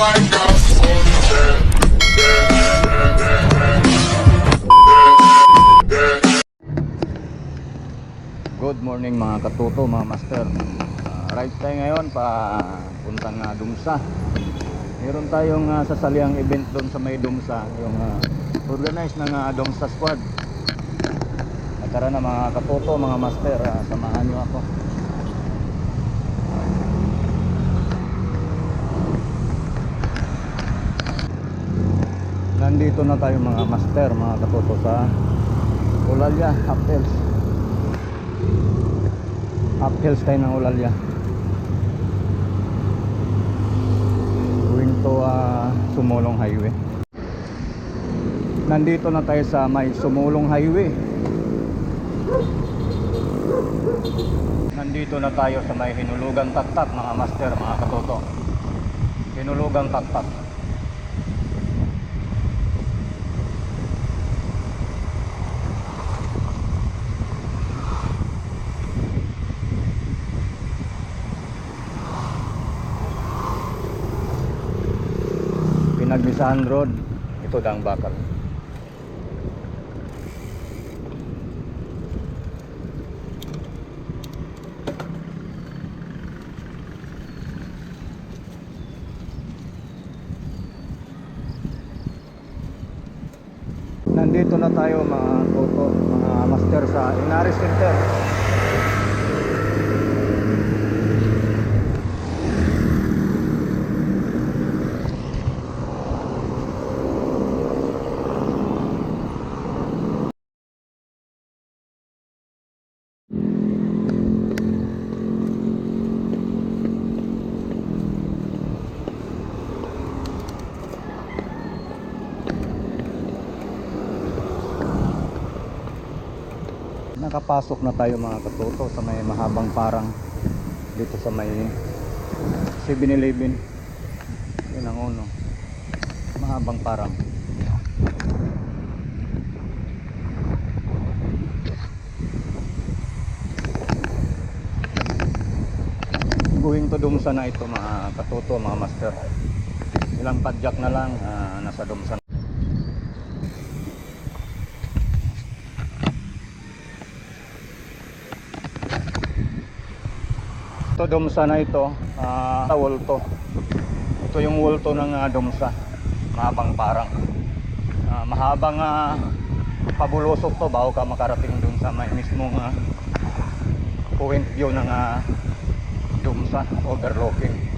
like a sunset. Good morning mga katuto, mga master. Right tayo ngayon pa puntang Dumsa. Meron tayong sasaliang event doon sa may Dumsa, yung organized ng Dumsa Squad. Tara na mga katuto, mga master, samahan nyo ako. Nandito na tayo mga master, mga katuto sa Olalya, Half Hills. Half Hills tayo ng Olalya. Going to Sumulong Highway. Nandito na tayo sa may Sumulong Highway. Nandito na tayo sa may Hinulugang Taktak, mga master, mga katuto. Hinulugang Taktak. Pinagbisahan Road, ito Dang Bakal. Nandito na tayo mga toto, mga master sa Inaris Center. Nakapasok na tayo mga katuto sa may mahabang parang dito sa may 7-Eleven. Yun ang uno, mahabang parang. Going to Dumsa na ito mga katuto, mga master. Ilang padjak na lang, nasa Dumsa. Ito Dumsa na ito, Wulto. Ito yung Wulto ng Dumsa, mahabang parang. Mahabang pabulusok to bago ka makarating dun sa may mismong point view ng Dumsa overlooking.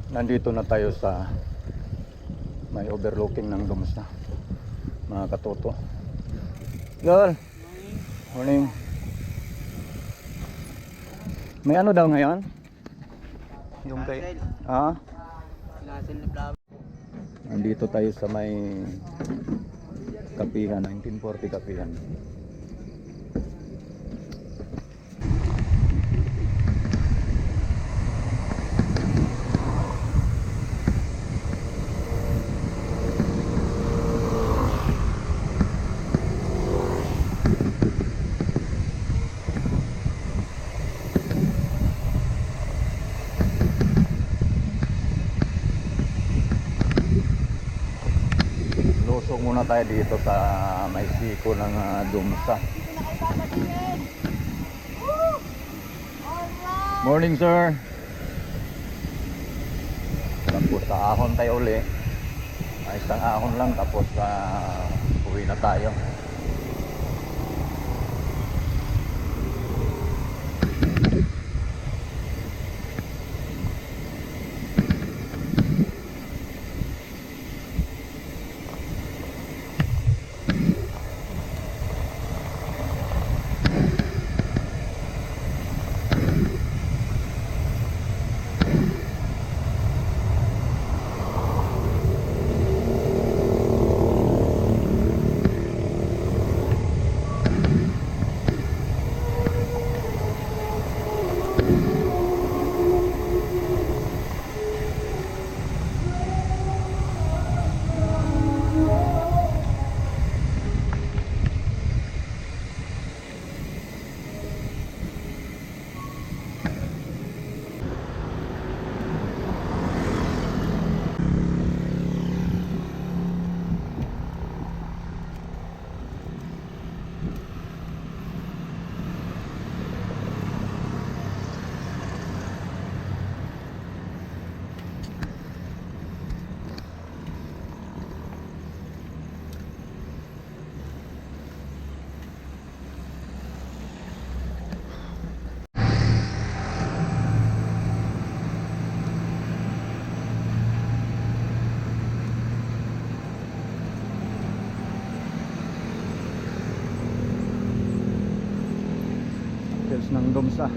Nandito na tayo sa may overlooking ng Dumsa, mga katuto. Girl, morning. May ano daw ngayon? Yung kay nandito tayo sa may Kapihan, 1940 Kapihan. Tulog muna tayo dito sa may siko ng Dumsa. Morning, sir. Tapos sa ahon tayo uli. Ay, isang ahon lang tapos uwi na tayo. Hills ng Dumsa.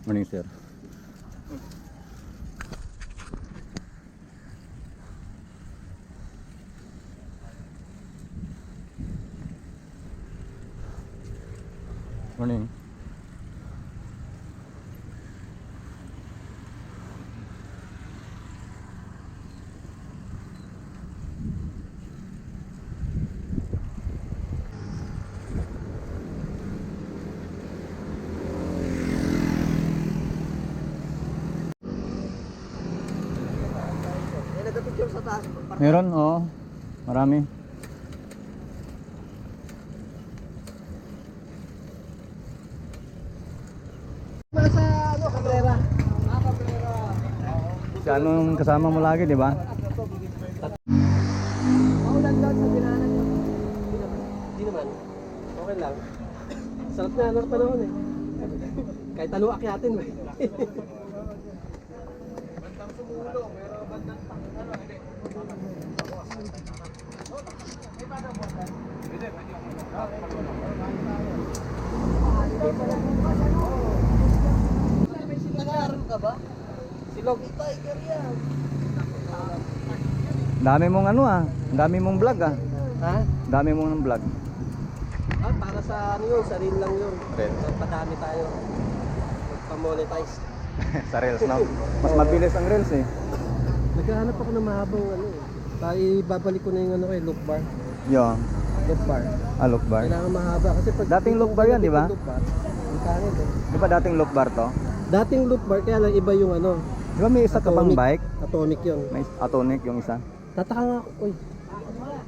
Morning, sir. Morning. Meron, oo. Marami. Sa ano, Cabrera. Cabrera. Si anong kasama mo lagi, di ba? Maulan daw sa binanan mo. Hindi naman. Okay lang. Sarap na ng panahon eh. Kahit ano akyatin ba. Bandang sumulong, pero bandang ano, hindi. Nag-aaral ka ba? Silog. Tiger yan. Dami mong ano dami mong vlog Ha? Dami mong vlog. Para sa ano yun, sarili lang yun. Reel. Padami tayo. Magpa-monetize. Sa reels na. Mas mabilis ang reels eh. Naghahanap ako ng mahabang ano eh. Tayo babalik ko na yung ano eh, loop bar. Yo, Loop bar. look bar. Kailangan mahaba kasi pag Dating loop bar yan, di ba? Loop bar, ang pangit eh. Di ba dating look bar to? Dating loop bar kaya lang iba yung ano, Di ba may isa ka bang Atomic. bike? atomic yun. May atomic yung isa. Tataka nga ako, oy.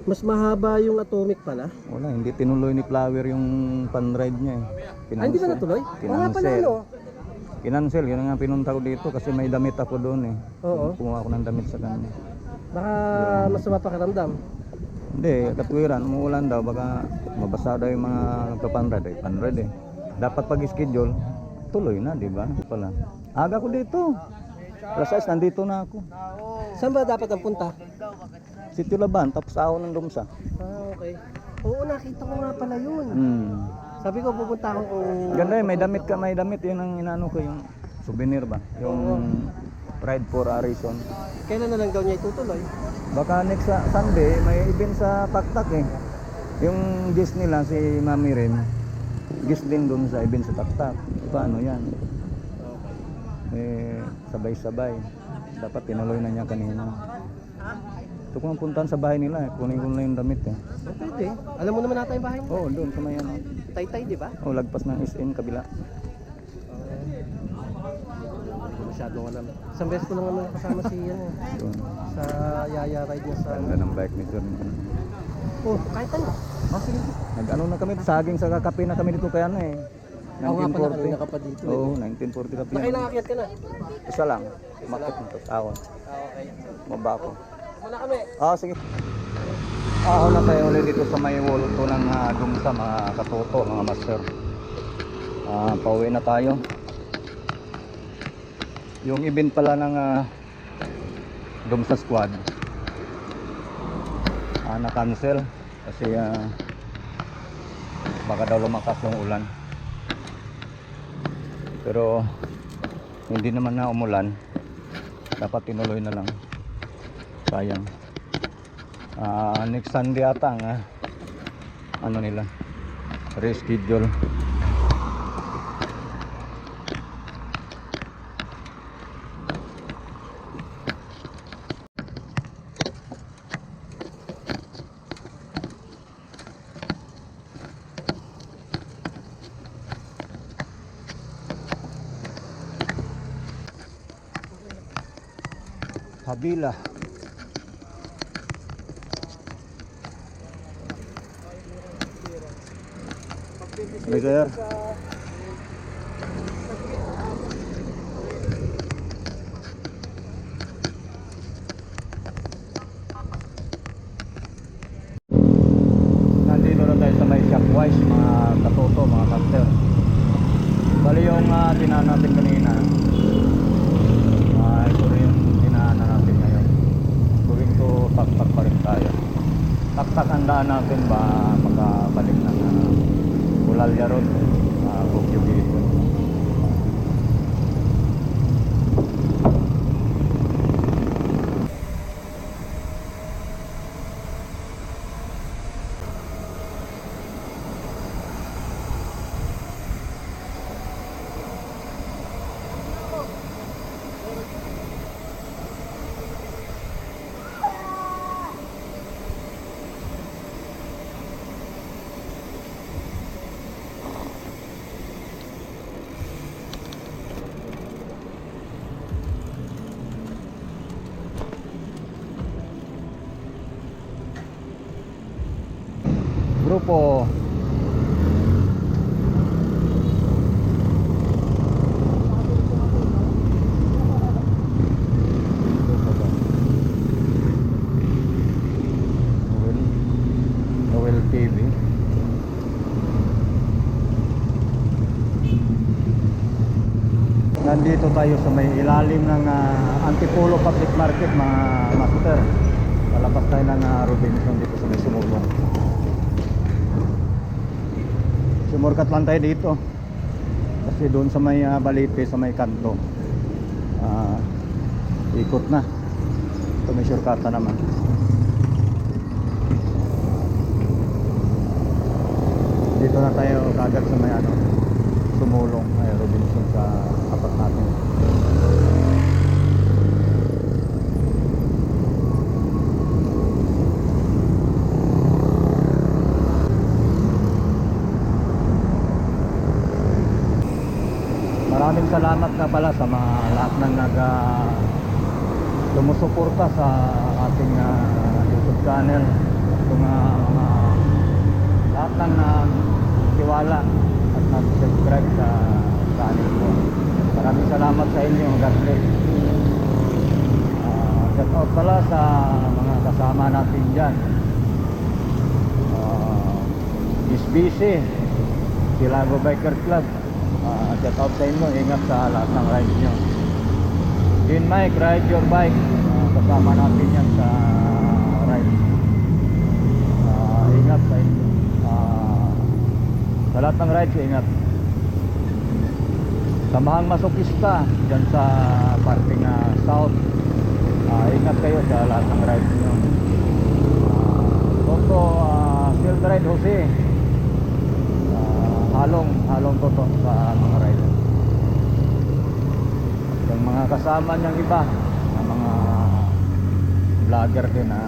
Mas mahaba yung atomic pala. Wala, hindi tinuloy ni Flower yung pan-ride niya eh. Hindi ba natuloy? Oo nga pala Kinansel. ano. Kinansel, yun nga pinunta ko dito kasi may damit ako doon eh. Oo. Kumuha ako ng damit sa kanya. Baka masama pakiramdam. Hindi, katwiran, umuulan daw, baka mabasa daw yung mga nagpa-pan-ride eh. Pan-ride eh. Dapat pag-schedule, tuloy na, di ba? Pala. Aga ko dito. Alas 6, nandito na ako. Saan ba dapat ang punta? Sitio Laban, tapos ahon ng Dumsa. Okay. Oo, nakita ko nga pala yun. Hmm. Sabi ko pupunta ako kung... Ganda eh, may damit ka, may damit. Yun ang inaano ko, yung souvenir ba? Yung Ride for Arison. Kailan na lang daw niya itutuloy? Baka next Sunday may event sa Taktak eh. Yung guest nila si Mami Rim, guest din doon sa event sa Taktak. Paano yan? Eh, sabay-sabay. Dapat tinuloy na niya kanina. Ito kung puntahan sa bahay nila eh. Kunin ko na yung damit eh. Pwede. Alam mo naman natin yung bahay mo. Oo, doon sa may ano. Taytay, di ba? Oh, lagpas ng SM kabila. Masyadong alam. Isang beses ko lang naman kasama si yan eh. Doon. Sa Yaya ride niya sa... Ganda ng bike ni John. Oh, kahit ano. Oh, sige. Nag-ano na kami, saging sa kakape na kami dito kaya na eh. Ako nga pala, kanina ka pa dito. Oo, 1940 kape. Nakailang akyat ka na? Isa lang. Market nito. Ako. Okay. Maba ko. Muna kami. Sige. Ako na tayo ulit dito sa may wulto ng Dumsa mga katoto, mga master. Pauwi na tayo. Yung event pala ng Dumsa Squad na-cancel kasi baka daw lumakas yung ulan. Pero hindi naman na umulan. Dapat tinuloy na lang. Sayang. Next Sunday ata ang ano nila, reschedule. Habila. Sir. Nandito na tayo sa may Shopwise mga katoto, mga master. Bali yung dinaan natin kanina. Ito rin yung dinaan natin ngayon. Going to Taktak pa rin tayo. Taktak ang daan natin ba makabalik ng Bulalya Road, Bukyo dito. Grupo Noel TV. Nandito tayo sa may ilalim ng Antipolo Public Market mga master. Palabas tayo ng Robinson dito sa may Sumulong. Sumurkat lang tayo dito kasi doon sa may Balite, sa may kanto ikot na. Ito may shortcut naman. Dito na tayo kagad sa may Sumulong ay Robinson sa apat natin. Maraming salamat nga pala sa mga lahat ng sumusuporta sa ating YouTube channel. Itong mga lahat ng tiwala at nag-subscribe sa channel ko. Maraming salamat sa inyo. God bless. Shout out pala sa mga kasama natin dyan. SBC, Silago Biker Club. Shout out sa inyo, ingat sa lahat ng ride nyo. Din Mike, ride your bike. Kasama natin yan sa ride. Ingat sa inyo. Sa lahat ng rides, ingat. Sa mga masokista dyan sa parting south, ingat kayo sa lahat ng rides nyo. Toto, field ride Jose, halong toto sa mga ride. Yung mga kasama niyang iba na mga vlogger din na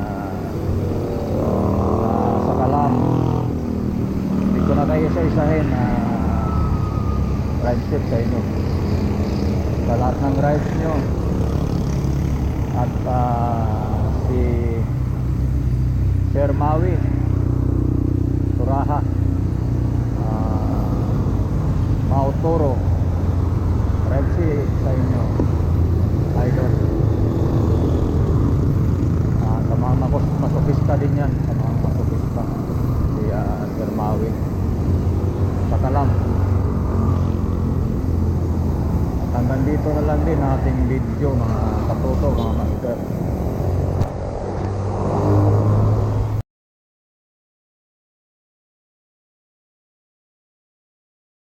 sa Kalam, hindi ko na kayo isa-isahin na ride tip sa inyo sa lahat ng rides nyo. At si Sir Maui Suraha, Mautoro, Redsi sa inyo idol. Sa mga masokista din yan, sa mga masokista si Sir Maui sa Kalam. At hanggang dito na lang din ating video mga katuto, mga master.